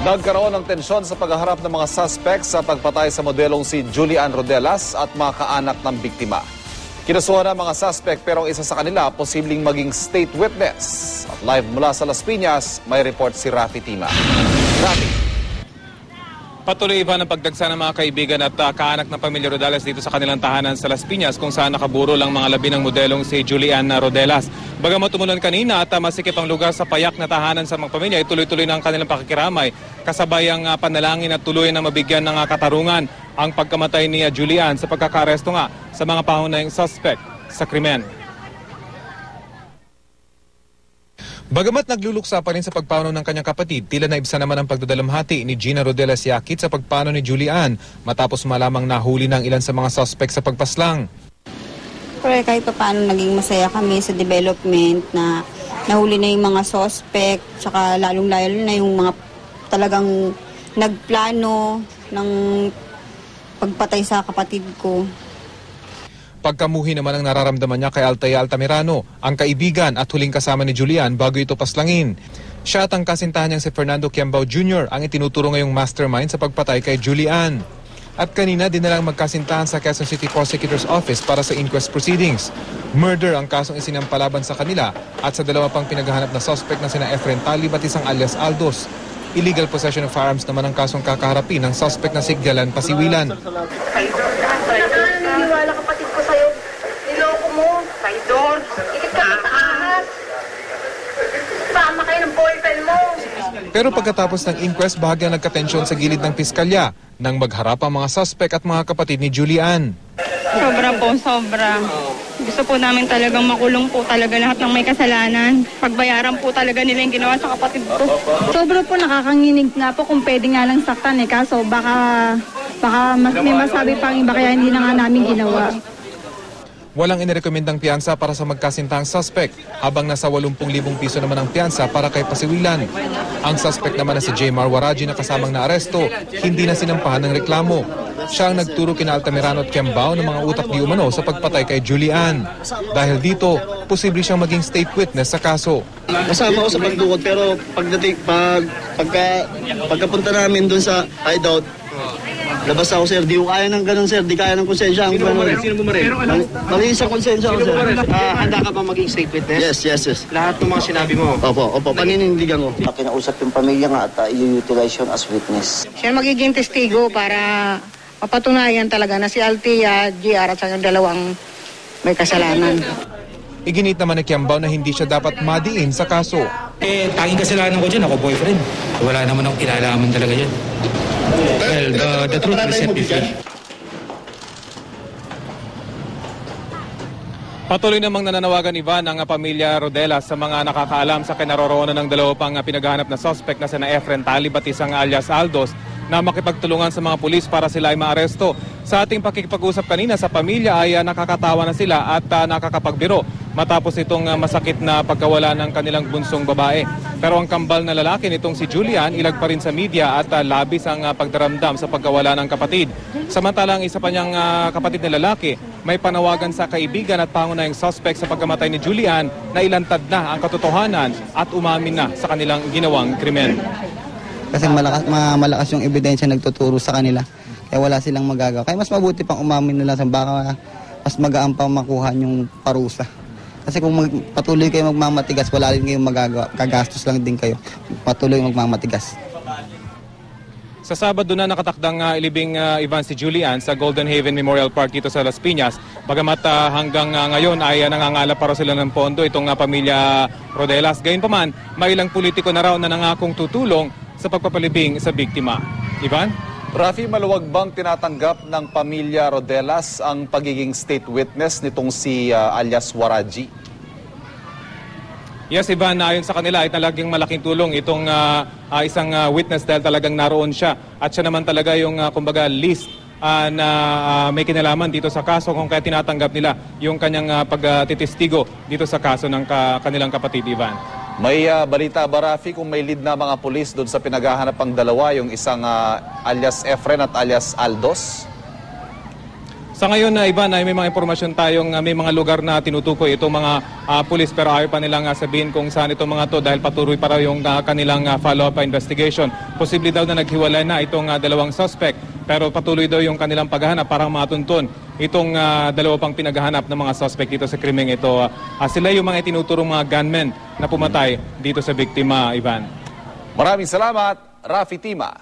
Nagkaroon ng tensyon sa paghaharap ng mga suspects sa pagpatay sa modelong si Julian Rodelas at mga kaanak ng biktima. Kinasuhan ng mga suspect pero ang isa sa kanila posibleng maging state witness. At live mula sa Las Piñas, may report si Rafi Tima. Rafi. Patuloy iba ng pagdagsa ng mga kaibigan at kaanak ng pamilya Rodelas dito sa kanilang tahanan sa Las Piñas kung saan nakaburo lang mga labi ng modelong si Julian Rodelas. Bagamat tumulan kanina at masikip ang lugar sa payak na tahanan sa mga pamilya, ituloy-tuloy na ang kanilang pakikiramay kasabay ang panalangin at tuloy na mabigyan ng katarungan ang pagkamatay ni Julian sa pagkakaresto nga sa mga pangunahing suspect sa krimen. Bagamat nagluluksa pa rin sa pagpanaw ng kanyang kapatid, tila naibsan naman ang pagdadalamhati ni Gina Rodelas Yakit sa pagpanaw ni Julian matapos malamang nahuli ng ilan sa mga suspect sa pagpaslang. Pero kahit pa paano naging masaya kami sa development na nahuli na yung mga suspect, tsaka lalong-lalo na yung mga talagang nagplano ng pagpatay sa kapatid ko. Pagkamuhi naman ang nararamdaman niya kay Altay Altamirano, ang kaibigan at huling kasama ni Julian bago ito paslangin. Siya at ang kasintahan niyang si Fernando Quiambao Jr. ang itinuturo ngayong mastermind sa pagpatay kay Julian. At kanina dinalang magkasintahan sa Quezon City Prosecutor's Office para sa inquest proceedings. Murder ang kasong isinampalaban sa kanila at sa dalawa pang pinaghahanap na suspect na sina Efren Talibatisang alias Aldos. Illegal possession of firearms naman ang kasong kakaharapin ng suspect na si Galan Pasiwilan. Naniwala kapatid ko sa'yo. Niloko mo. Traidor. Ikit ka sa ahas. Sama kayo ng boyfriend mo. Pero pagkatapos ng inquest, bahagyang nagkatensyon sa gilid ng piskalya nang magharap ang mga suspect at mga kapatid ni Julian. Sobra po, sobra. Gusto po namin talagang makulong po talaga lahat ng may kasalanan. Pagbayaran po talaga nila yung ginawa sa kapatid ko. Sobra po nakakanginig nga po kung pwede nga lang saktan kaso baka may masabi pang iba kaya hindi na nga namin ginawa. Walang inirekomendang piyansa para sa magkasintahang suspect, habang nasa 80,000 piso naman ang piyansa para kay Pasiwilan. Ang suspect naman na si Jmar Waraji na kasamang naaresto, hindi na sinampahan ng reklamo. Siya ang nagturo kina Altamirano at Quiambao ng mga utak di umano sa pagpatay kay Julian. Dahil dito, posible siyang maging state witness sa kaso. Kasama ako sa pagdukot pero pagkapunta namin dun sa hideout, labas ako, sir. Di ko kaya ng ganun, sir. Di kaya ng konsensya. Sino bumaril? Malinis ang konsensya ako, sir. Handa ka ba maging state witness? Yes. Lahat ng mga sinabi mo? Opo. Paninindigan ko. Kinausap yung pamilya nga at i-utilize yun as witness. Siya magiging testigo para mapatunayan talaga na si Altia, GR at sa dalawang may kasalanan. Iginit naman ni Quiambao na hindi siya dapat madiin sa kaso. Tanging kasalanan ko dyan, ako boyfriend. Wala naman akong kinalaman talaga dyan. Well, the truth will set me free. Patuloy namang nananawagan Ivan ang pamilya Rodelas sa mga nakakaalam sa kinaroroonan ng dalawa pang pinaghahanap na suspect na sina Efren Talibatisang alias Aldos na makipagtulungan sa mga pulis para sila ay maaresto. Sa ating pakikipag-usap kanina sa pamilya ay nakakatawa na sila at nakakapagbiro matapos itong masakit na pagkawala ng kanilang bunsong babae. Pero ang kambal na lalaki nitong si Julian ilag pa rin sa media at labis ang pagdaramdam sa pagkawala ng kapatid. Samantalang isa pa niyang kapatid na lalaki may panawagan sa kaibigan at pangunahing suspect sa pagkamatay ni Julian na ilantad na ang katotohanan at umamin na sa kanilang ginawang krimen. Kasi malakas yung ebidensya nagtuturo sa kanila. Kaya wala silang magagawa. Kaya mas mabuti pang umamin nila sa baka mas magaan pang makuha yung parusa. Kasi kung patuloy kayo magmamatigas, wala rin kayong magagawa. Kagastos lang din kayo. Patuloy magmamatigas. Sa Sabado na nakatakdang ilibing Ivan si Julian sa Golden Haven Memorial Park dito sa Las Piñas. Bagamat hanggang ngayon ay nangangalap para sila ng pondo itong pamilya Rodelas. Gayunpaman, may ilang politiko na raw na nangakong tutulong sa pagpapalibing sa biktima. Ivan? Rafi, maluwag bang tinatanggap ng pamilya Rodelas ang pagiging state witness nitong si alias Waraji? Yes, Ivan, ayon sa kanila ay talagang malaking tulong itong isang witness dahil talagang naroon siya. At siya naman talaga yung kumbaga list na may kinalaman dito sa kaso kung kaya tinatanggap nila yung kanyang pagtitistigo dito sa kaso ng kanilang kapatid, Ivan. May balita ba, Rafi, kung may lead na mga pulis doon sa pinaghahanap ang dalawa, yung isang alias Efren at alias Aldos? Sa ngayon, Ivan, ay may mga impormasyon tayong may mga lugar na tinutukoy itong mga pulis, pero ayaw pa nilang sabihin kung saan itong mga to dahil patuloy pa raw yung kanilang follow-up investigation. Posible daw na naghiwalay na itong dalawang suspect, pero patuloy daw yung kanilang paghahanap para matuntun itong dalawa pang pinaghahanap ng mga suspect dito sa krimeng ito. Sila yung mga tinuturong mga gunmen na pumatay dito sa biktima, Ivan. Maraming salamat, Rafi Tima.